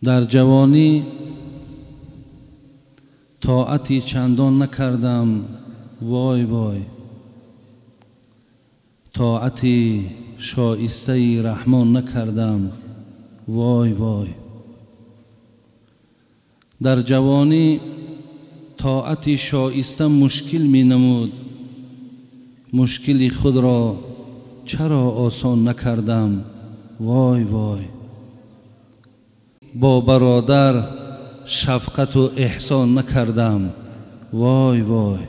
در جوانی طاعتی چندان نکردم، وای وای، طاعتی شایسته رحمان نکردم، وای وای. در جوانی طاعتی شایسته مشکل می نمود، مشکلی خود را چرا آسان نکردم، وای وای. با برادر شفقت و احسان نکردم، وای وای.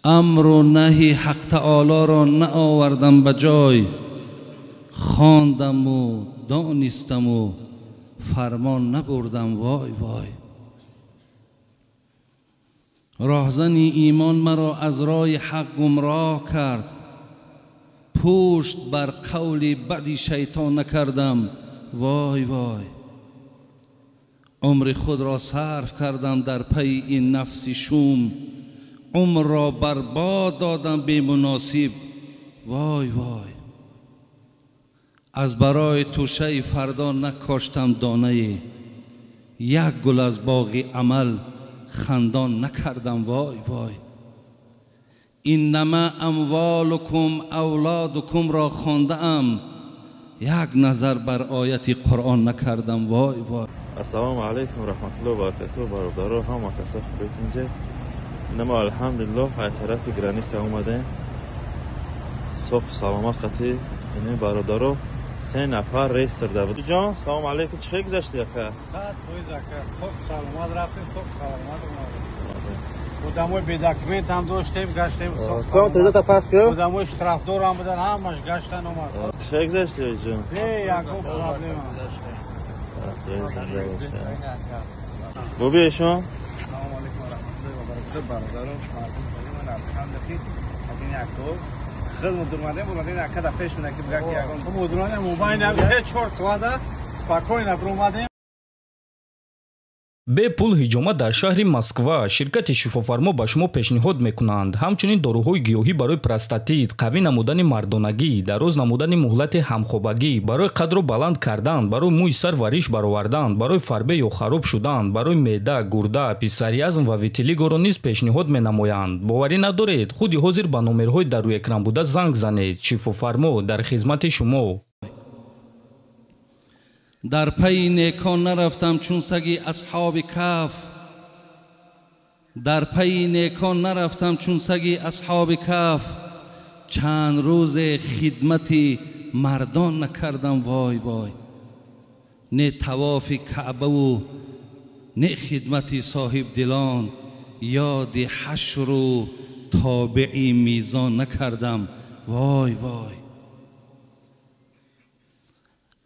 امر و نهی حق تعالی را نآوردم به جای، خواندم و دانستم و فرمان نبردم، وای وای. راهزنی ایمان مرا از راه حق گمراه کرد، پشت بر قول بدی شیطان نکردم، وای وای. عمر خود را صرف کردم در پی این نفس شوم، عمر را برباد دادم بی مناسب، وای وای. از برای توشه فردا نکاشتم دانه، یک گل از باغ عمل خندان نکردم، وای وای. اینما اموالکم اولادکم را خوانده ام، یک نظر بر آیت قرآن نکردم، وای وای. السلام علیکم و رحمت الله و برکاته. برادرها هم کسا خوبید اینجا؟ نما الحمدلله های طرف گرانیس اومده صبح سلامت خطی. این برادرها 3 نفر ریس کرده بود. جان سلام علیکم، چه گذشتی اکا؟ ساعت خویز اکا، صبح سلامت رفتیم، صبح سلامت اومدیم. بودموی بی داکمنت هم داشتیم، گشتیم صبح سلامت. بودموی اشترافدار هم بودن، همش گشتن اومد. چه گذشتی جان؟ یکو پرابلم هم بوبی ایشون؟ سلام علیکم و رحمت الله و برکاته. برادران مردم کنیم من الحمدلله این یکو خیلی مدرمانده بودن اکا در پیش میده که بگه که یکو مدرمانده موبایل هم 3-4 ساعته спокойно промадем. бе пул ҳиҷомат дар шаҳри Москва ширкати шифофармо ба шумо пешниҳод мекунанд ҳамчунин дороҳои гиёҳӣ барои простатит, қавӣ намудани мардонагӣ, дароз намудани муҳлати ҳамхобагӣ, барои қадро баланд кардан, барои мӯи сар ва риш баровардан, барои фарбе ё хароб шудан, барои меъда, гурда, писариазм ва витилигоро низ пешниҳод менамоянд. боварӣ надоред, худи ҳозир ба номерҳои дар рӯи экран буда занг занед. шифофармо дар хизмати шумо. در پی نیکان نرفتم چون سگی اصحاب کهف، در پی نیکان نرفتم چون سگی اصحاب کهف. چند روز خدمتی مردان نکردم، وای وای. نه طواف کعبه و نه خدمتی صاحب دلان، یاد حشر و تابعی میزان نکردم، وای وای.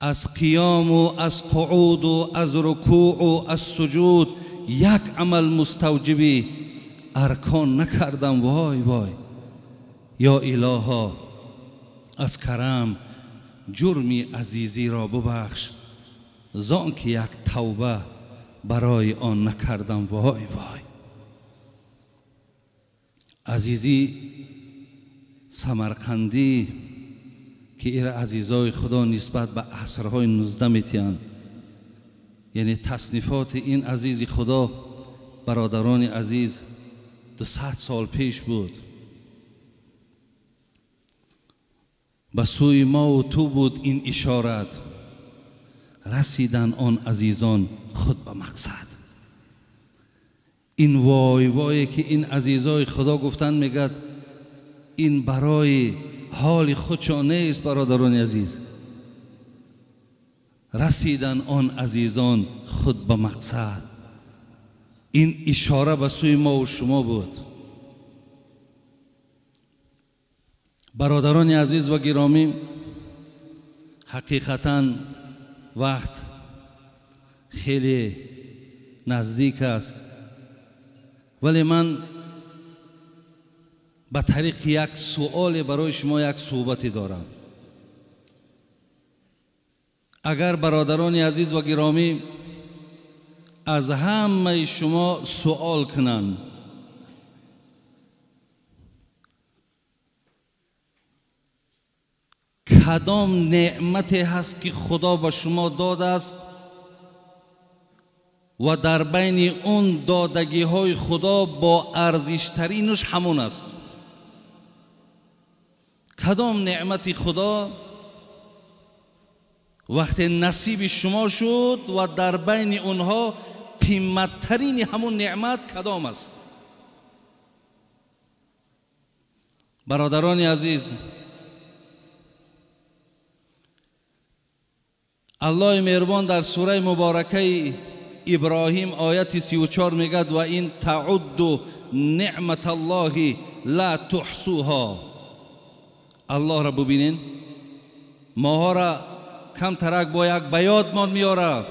از قیام و از قعود و از رکوع و از سجود یک عمل مستوجبی ارکان نکردم، وای وای. یا الها از کرم جرمی عزیزی را ببخش، زان که یک توبه برای آن نکردم، وای وای. عزیزی سمرقندی که ایره عزیزای خدا نسبت به عصرهای 19 میتیان، یعنی تصنیفات این عزیز خدا برادران عزیز 200 سال پیش بود. به سوی ما و تو بود این اشارت، رسیدن آن عزیزان خود به مقصد. این وای وای که این عزیزای خدا گفتن میگد این برای حال خودشان نیست. برادران عزیز، رسیدن آن عزیزان خود به مقصد، این اشاره به سوی ما و شما بود. برادران عزیز و گرامی، حقیقتا وقت خیلی نزدیک است، ولی من به طریق یک سوال برای شما یک صحبتی دارم. اگر برادران عزیز و گرامی از همه شما سوال کنند کدام نعمتی هست که خدا به شما داده است و در بین اون دادگی های خدا با ارزشترینش همون است. کدام نعمت خدا وقتی نصیب شما شد و در بین اونها قیمتترین همون نعمت کدام است؟ برادران عزیز، الله مهربان در سوره مبارکه ابراهیم آیت 34 میگد و این تعد نعمت الله لا تحصوها. الله را ببینین، ماها را کم ترک با یک بیاد ما میاره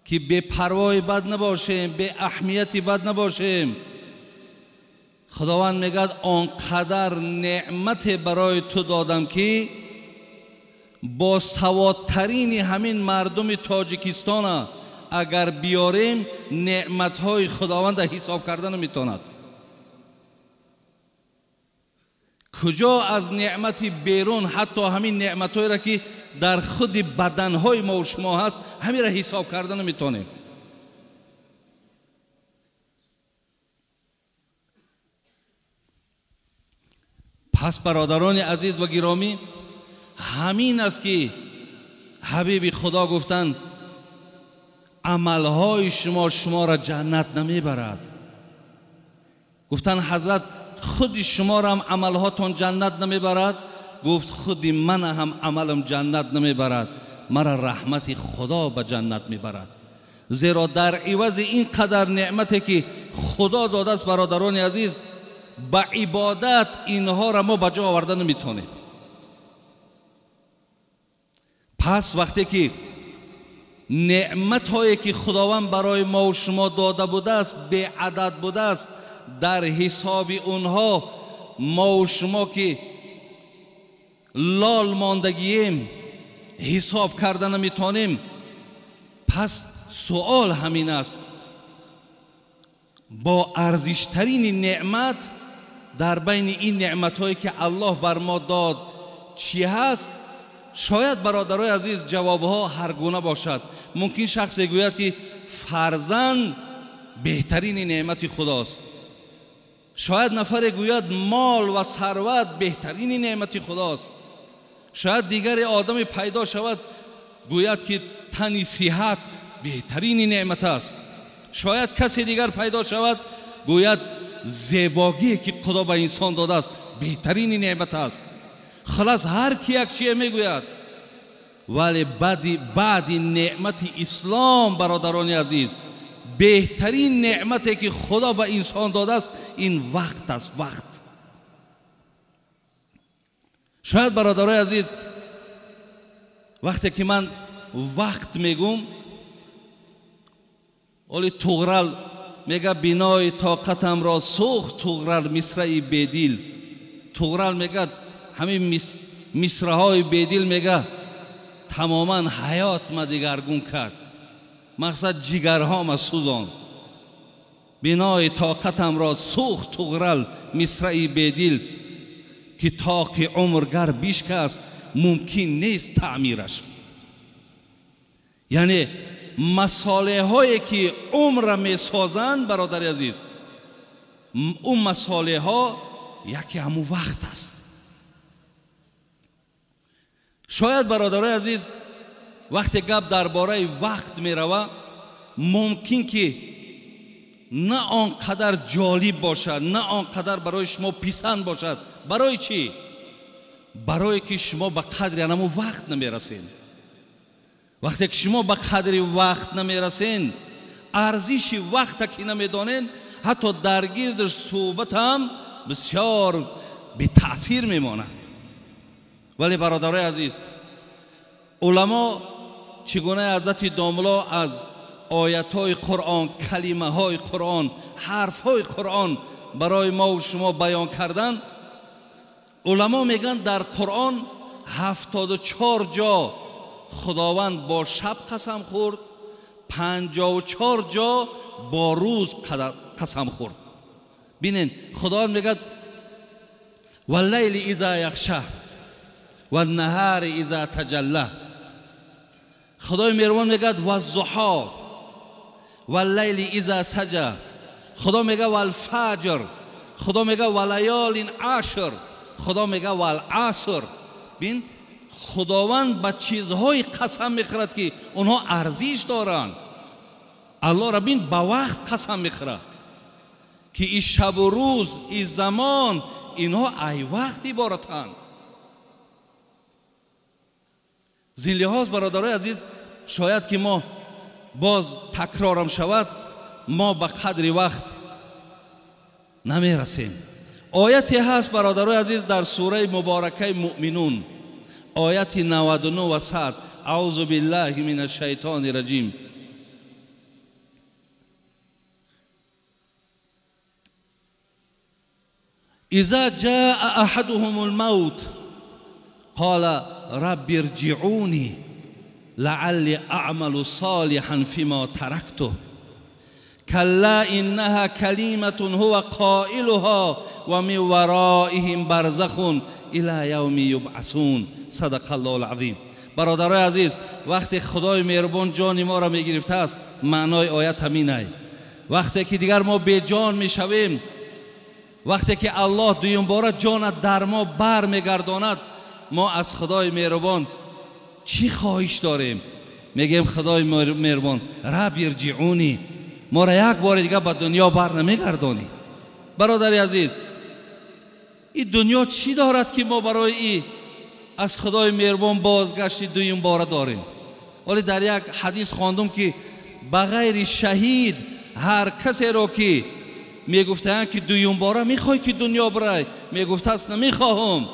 که به پروای بد نباشیم، به اهمیتی بد نباشیم. خداوند میگد آنقدر نعمت برای تو دادم که با سوادترین همین مردم تاجیکستان اگر بیاریم نعمتهای خداوند حساب کردن نمیتواند. کجا از نعمت بیرون حتی همین نعمتهایی را که در خود بدنهای ما و شما هست همین را حساب کردن نمیتونیم. پس برادران عزیز و گرامی، همین است که حبیب خدا گفتند عملهای شما را جنت نمیبرد. گفتند حضرت خود شما را هم عملهاتون جنت نمیبرد؟ گفت خود من هم عملم جنت نمیبرد، مرا رحمت خدا به جنت میبرد. زیرا در عوض این قدر نعمتی که خدا داده است برادران عزیز، با عبادت اینها را ما به جا آوردن نمیتونیم. پس وقتی که نعمت هایی که خداوند برای ما و شما داده بوده است به عدد بوده است، در حساب اونها ما و شما که لال ماندگیم حساب کردن نمیتونیم. پس سوال همین است، با ارزشترین نعمت در بین این نعمت هایی که الله بر ما داد چی هست؟ شاید برادرای عزیز جوابها هر گونه باشد. ممکن شخص گوید که فرزند بهترین نعمت خداست. شاید نفر گوید مال و ثروت بهترین نعمت خداست. شاید دیگر آدم پیدا شود گوید که تن صحت بهترین نعمت است. شاید کسی دیگر پیدا شود گوید زیبایی که خدا به انسان داده است بهترین نعمت است. خلاص هر کی یک چیه میگوید. ولی بعد نعمت اسلام برادران عزیز، بهترین نعمتی که خدا به انسان داده است این وقت است. وقت. شاید برادرای عزیز وقتی که من وقت میگم، ولی طغرل میگه بنای طاقتم را سوخت طغرل مصرعی بدیل. طغرل میگه همین مصرهای بدیل میگه تماما حیات ما دیگرگون کرد، مقصد جگرها ما سوزان. بنای طاقتم را سوخت طغرل مصرعی بدیل که طاق عمرگر بیشکست ممکن نیست تعمیرش. یعنی مساله هایی که عمر می سازند برادر عزیز، اون مساله ها یکی همون وقت است. شاید برادرای عزیز وقتی گپ درباره وقت می رود ممکن که نه آنقدر جالب باشد، نه آنقدر برای شما پسند باشد. برای چی؟ برای که شما به قدر همون وقت نمی رسین. وقتی که شما به قدر وقت نمی رسین، ارزش وقت که نمی دانین، حتی در گرد صحبت هم بسیار بی تأثیر می ماند. ولی برادرای عزیز، علما چگونه حضرت داملا از آیت‌های قرآن، کلمه‌های قرآن، حرف‌های قرآن برای ما و شما بیان کردن، علما میگن در قرآن 74 جا خداوند با شب قسم خورد، 54 جا با روز قسم خورد. بینین خداوند میگه واللیل اذا یغشی، و النهار اذا تجلی. خدای مهربان میگه و الضحی و اللیل اذا سجى. خدا میگه و الفجر. خدا میگه و لیال عشر. خدا میگه و العصر. بین خداوند به چیزهای قسم میخورد که اونها ارزش دارند. الله را بین به وقت قسم میخورد که این شب و روز، این زمان، اینها ای وقت عبارتند. زین لحاظ برادرای عزیز، شاید که ما باز تکرارم شود، ما به قدر وقت نمی رسیم. آیتی هست برادرای عزیز در سوره مبارکه مؤمنون، آیت 99 و 100. اعوذ بالله من الشیطان الرجیم. اذا جاء احدهم الموت قال رب ارجعوني لعلی اعمل صالحا فيما تركته كلا انها كلمة هو قائلها ومن ورائهم برزخ الى یوم یبعثون. صدق الله العظیم. برادرای عزیز، وقتی خدای مهربان جان ما را میگرفته است، معنای آیت همینه. وقتی که دیگر ما بی جان میشویم، وقتی که الله دویم باره جان در ما بر میگرداند، ما از خدای مهربان چی خواهش داریم؟ میگیم خدای مهربان رب ارجعونی، ما را یک بار دیگه به دنیا بر نمیگردانی. برادر عزیز، این دنیا چی دارد که ما برای این از خدای مهربان بازگشت دویم باره داریم؟ ولی در یک حدیث خواندم که بغیر شهید هر کسی را که میگفتند که دویم باره میخوای که دنیا برای، میگفته است نمیخواهم.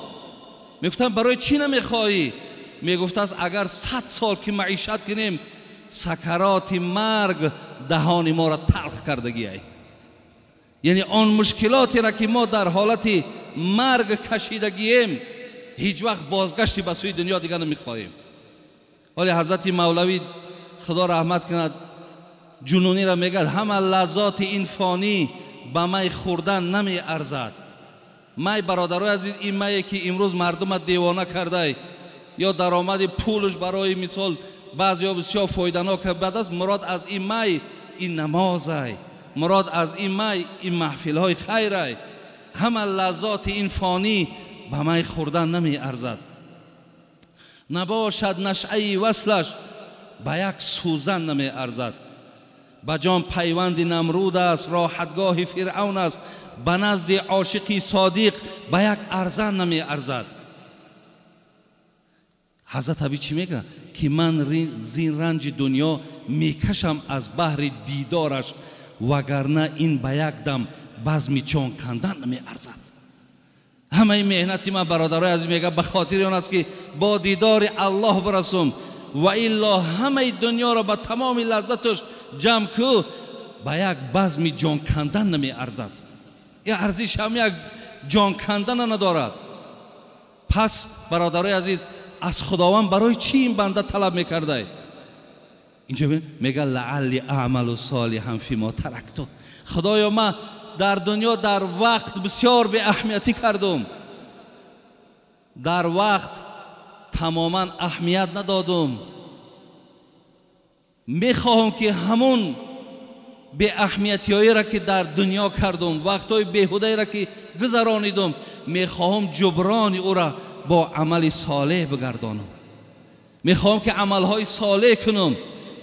میگفتن برای چی نمیخوایی؟ میگفته است اگر 100 سال که معیشت کنیم، سکرات مرگ دهان ما را تلخ کردگی ای. یعنی آن مشکلاتی را که ما در حالت مرگ کشیدگیم، هیچ وقت بازگشتی به سوی دنیا دیگر نمیخواهیم. ولی حضرت مولوی خدا رحمت کند جنونی را میگه همه لذات این فانی به می خوردن نمی ارزد. می برادرای عزیز، این می که امروز مردم دیوانه کرده یا درآمد پولش برای مثال بعضیا بسیار فایده‌ناک بعد از مراد از این می این نماز است، مراد از این می این محفل های خیر است. همه لذات این فانی به می خوردن نمی ارزد. نباشد نشأه وصلش به یک سوزن نمی ارزد. به جان پیوند نمرود است، راحتگاه فرعون است، به نزد عاشقی صادق به یک ارزن نمی ارزد. حضرت عبی چی میگه؟ که من زین رنج دنیا میکشم از بحر دیدارش، وگرنه این به یک دم بزم جان کندن نمی ارزد. همه مهنتی من برادرای عزیز میگه به خاطر آن است که با دیدار الله برسم، و الا همه دنیا را به تمام لذتش جمع کو به یک بزم جان کندن نمی ارزد. این ارزش هم یک جان کندن ندارد. پس برادرای عزیز، از خداوند برای چی این بنده طلب میکرده؟ اینجا میگه لعلی اعمل صالحا فیما ترکت. خدایا من در دنیا در وقت بسیار به اهمیتی کردم، در وقت تماما اهمیت ندادم. میخواهم که همون به اهمیتی هایی را که در دنیا کردم، وقت های بیهوده را که گذرانیدم، میخواهم جبران او را با عمل صالح بگردانم. میخواهم که عمل های صالح کنم.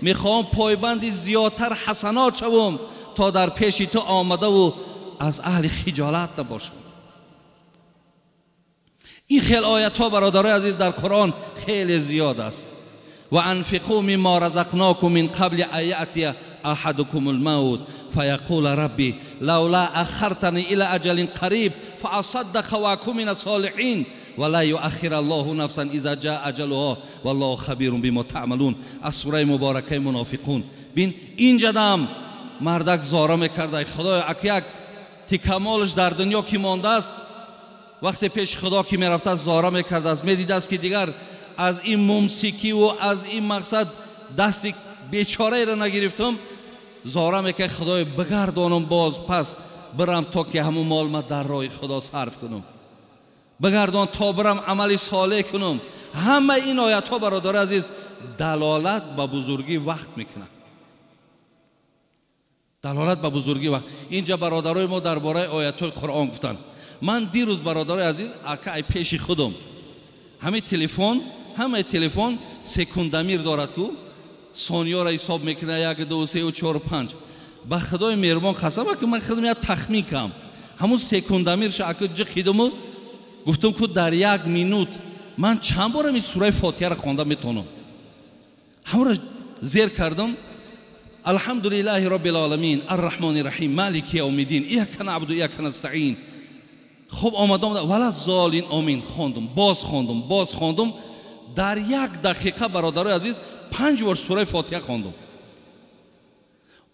میخواهم پایبند زیادتر حسنات شوم تا در پیش تو آمده و از اهل خجالت نباشم. این خیلی آیت ها برادرای عزیز در قرآن خیلی زیاد است. و انفقوا مما رزقناکم من قبل ان یأتی احدکم الموت فیقول ربی لولا اخرتنی الى اجل قریب فاصدق واکن من الصالحین ولا یؤخر الله نفسا اذا جاء اجلها والله خبیر بما تعملون. از سوره مبارکه منافقون. بین اینجا دم مردک زاره میکرده خدای یک تکمالش در دنیا که مانده است، وقتی پیش خدا که میرفته زاره میکرده است، میدیده است که دیگر از این ممسیکی و از این مقصد دست بیچاره را نگرفتم، زاره میکرد خدای بگردانم باز پس برم تا که همون مال ما در راه خدا صرف کنم. بگردان تا برم عمل صالح کنم. همه این آیت ها برادر عزیز دلالت به بزرگی وقت میکنه. دلالت به بزرگی وقت. اینجا برادرای ما درباره آیت های قرآن گفتن. من دیروز برادر عزیز اکای پیش خودم همه تلفن سکوندمیر دارد کو ثانیه را حساب میکنه 1 2 3 4 5. با خدای مهربان قسم که من خودم تخمین کنم همون سکوندمیرش اگه جخیدم گفتم که در 1 مینوت من چند بار این سوره فاتحه را خوانده میتونم. همون را زیر کردم. الحمدلله رب العالمین الرحمن الرحیم مالک یوم الدین ایاک نعبد و ایاک نستعین. خب آمدم ولا زالین آمین خواندم باز خواندم در 1 دقیقه برادرای عزیز 5 بار سوره فاتحه خواندم.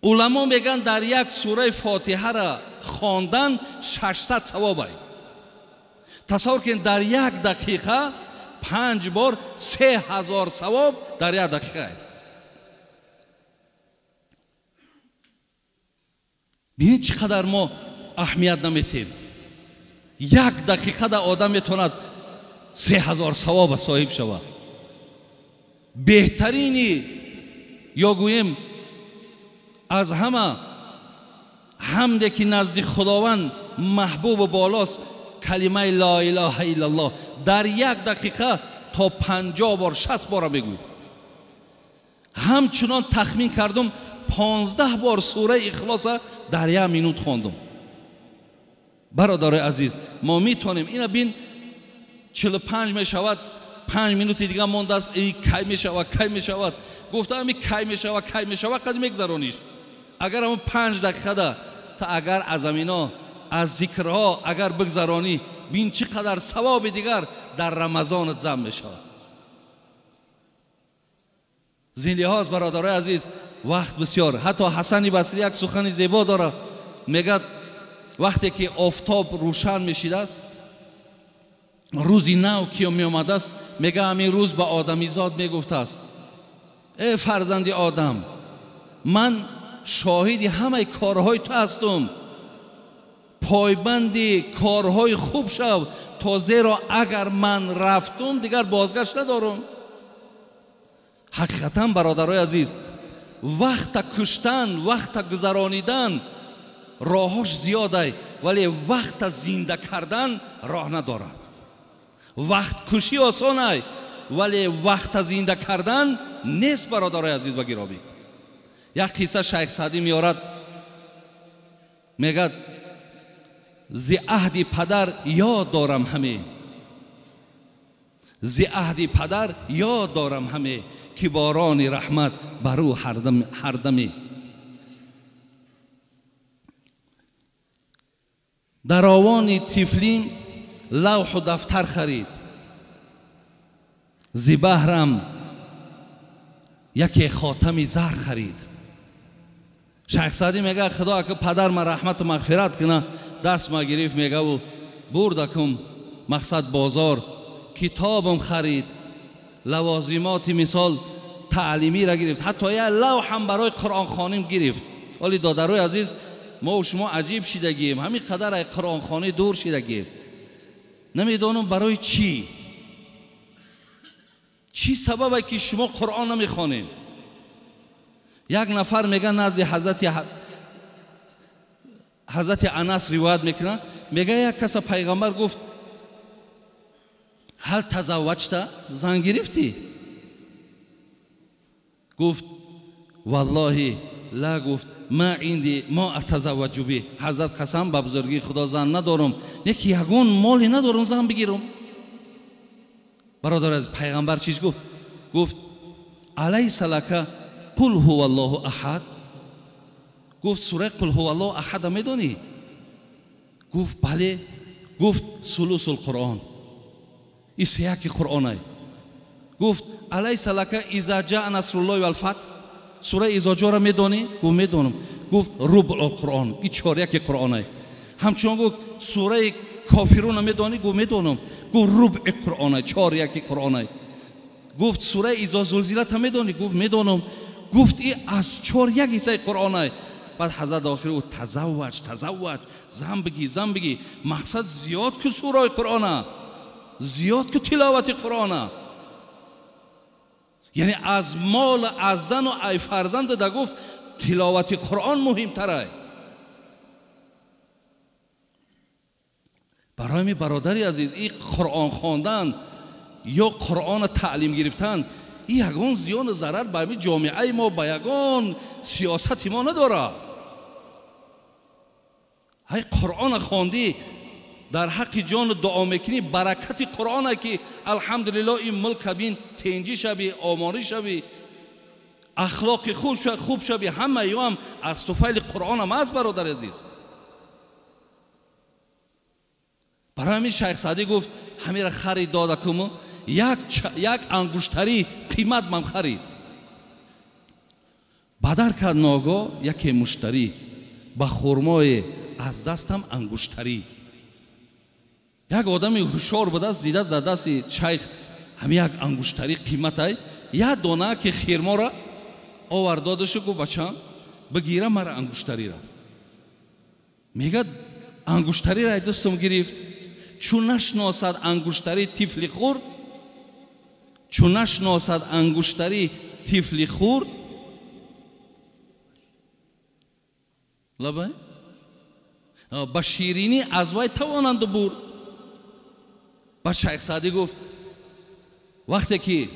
علما میگن در 1 سوره فاتحه را خواندن 600 ثوابه. تصور کن در 1 دقیقه 5 بار 3000 ثواب در 1 دقیقه. ببینید چقدر ما اهمیت نمیتیم. 1 دقیقه در آدم میتواند 3000 ثواب صاحب شود. بهترینی یا گویم از همه حمدی که نزد خداوند محبوب و بالاست کلمه لا اله الا الله در 1 دقیقه تا 50 بار 60 بار بگوید. همچنان تخمین کردم 15 بار سوره اخلاص در 1 مینوت خواندم. برادر عزیز ما میتونیم اینا بین 45 می شود 5 مینوت دیگه مونده است ای کی می شود گفتم کی می شود قد میگذرونیش. اگر همون 5 دقیقه ده تا اگر از امینا از ذکرها اگر بگذرانی بین چقدر ثواب دیگر در رمضان جمع می شود. زین لحاظ برادرای عزیز وقت بسیار. حتی حسن بصری یک سخن زیبا داره میگه وقتی که آفتاب روشن میشیده است روزی نو که می آمده است میگه همین روز به آدمیزاد میگفته است ای فرزند آدم من شاهدی همه کارهای تو هستم پایبندی کارهای خوب شو تا زیرا اگر من رفتم دیگر بازگشت ندارم. حقیقتا برادرای عزیز وقت کشتن وقت گذرانیدن راهاش زیاده ولی وقت زنده کردن راه نداره. وقت کشی آسانه ولی وقت زنده کردن نیست برادرای عزیز و گرامی. یک قصه شیخ سعدی میارد میگه ز عهد پدر یاد دارم همه ز عهد پدر یاد دارم همه که باران رحمت بر او هر دمی. در آوان طفلیم لوح و دفتر خرید ز بهرم یکی خاتم زر خرید. شیخ سعدی میگه خدا که پدر ما رحمت و مغفرت کنه درس ما گرفت میگه و بردکم مقصد بازار کتابم خرید لوازمات مثال تعلیمی را گرفت حتی یه لوح هم برای قرآن خوانیم گرفت. ولی دادرای عزیز ما و شما عجیب شدگیم همین قدر قرآن خوانی دور شدگیم نمیدانم برای چی سببه که شما قرآن نمیخوانیم. یک نفر میگه نزد حضرت انس روایت میکنه میگه یک کس پیغمبر گفت هل تزوجت زن گرفتی؟ گفت والله لا گفت ما اتزوج به حضرت قسم به بزرگی خدا زن ندارم یکی یگان مالی ندارم زن بگیرم. برادر از پیغمبر چیز گفت الیس لک قل هو الله احد گفت سوره قل هو الله احد میدونی؟ گفت بله. گفت ثلث القرآن این سیاق قرآن. گفت الیس لک اذا جاء نصر الله والفتح سوره اذا جاء را میدونی؟ گفت میدونم. گفت ربع القرآن این چهارک قرآن. همچنان گفت سوره کافرون میدونی؟ گفت میدونم. گفت ربع قرآن چهارک قرآن. گفت سوره اذا زلزلت هم میدونی؟ گفت میدونم. گفت این از چهارک حصه قرآن. بعد حضرت آخر او تزوج زن بگی مقصد زیاد که سوره قرآن زیاد که تلاوت قرآن، یعنی از مال از زن و ای فرزند دا گفت تلاوت قرآن مهمتره. برای می برادری عزیز، این قرآن خواندن یا قرآن تعلیم گرفتن این یگان زیان ضرر به می جامعه ما، به یگان سیاست ما نداره. های قرآن خواندی در حق جان دعا میکنی، برکت قرآن که الحمدلله این ملک بین تنجی شوی، آماری شوی، اخلاق خوب شوی، همه ایو هم از طفیل قرآن هم از برادر عزیز. برای همین شیخ سعدی گفت همین را خرید داده کمو، یک انگشتری قیمت من خرید. بدر کرد ناگاه یک مشتری با خرمای از دستم انگشتری. یک آدمی هوشیار بود است، دیده زده است شیخ همین یک انگشتری قیمت های یک دانه که خرما را آورد دادش، گفت بچم بگیرم مرا انگشتری را. میگه انگشتری را دستم گرفت، چون نشناسد انگشتری طفل خورد، چون نشناسد انگشتری طفل خورد لبه با شیرینی از وی توانند برد. با شیخ سعدی گفت وقتی که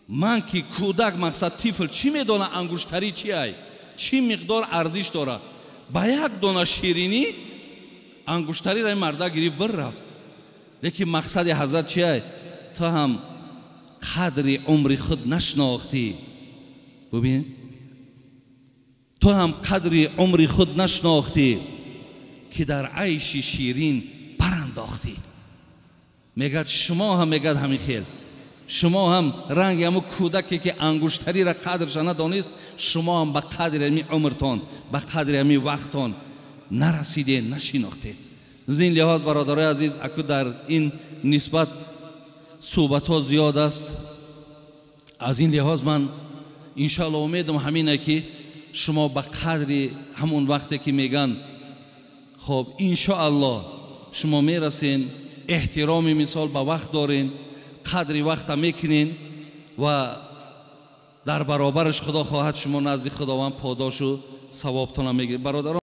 من که کودک مقصد طفل چی میدونه انگشتری چی ای، چی مقدار ارزش داره، با یک دانه شیرینی انگشتری را مرده گریف بر رفت. لیکن مقصد حضرت چی ای؟ تا هم قدر عمر خود نشناختی. ببین تو هم قدر عمر خود نشناختی که در عیش شیرین برانداختی. میگد شما هم میگد همین خیل، شما هم رنگ همون کودکی که انگشتری را قدرش ندانست، شما هم به قدر همین عمرتان، به قدر همین وقتان نرسیده، نشناخته. زین لحاظ برادرای عزیز اکو در این نسبت صحبت ها زیاد است. از این لحاظ من انشاءالله امیدم همینه که شما به قدر همون وقتی که میگن خب انشاءالله شما میرسین، احترامی مثال به وقت دارین، قدر وقت میکنین و در برابرش خدا خواهد شما نزد خداوند پاداش و ثوابتان میگیرید. برادران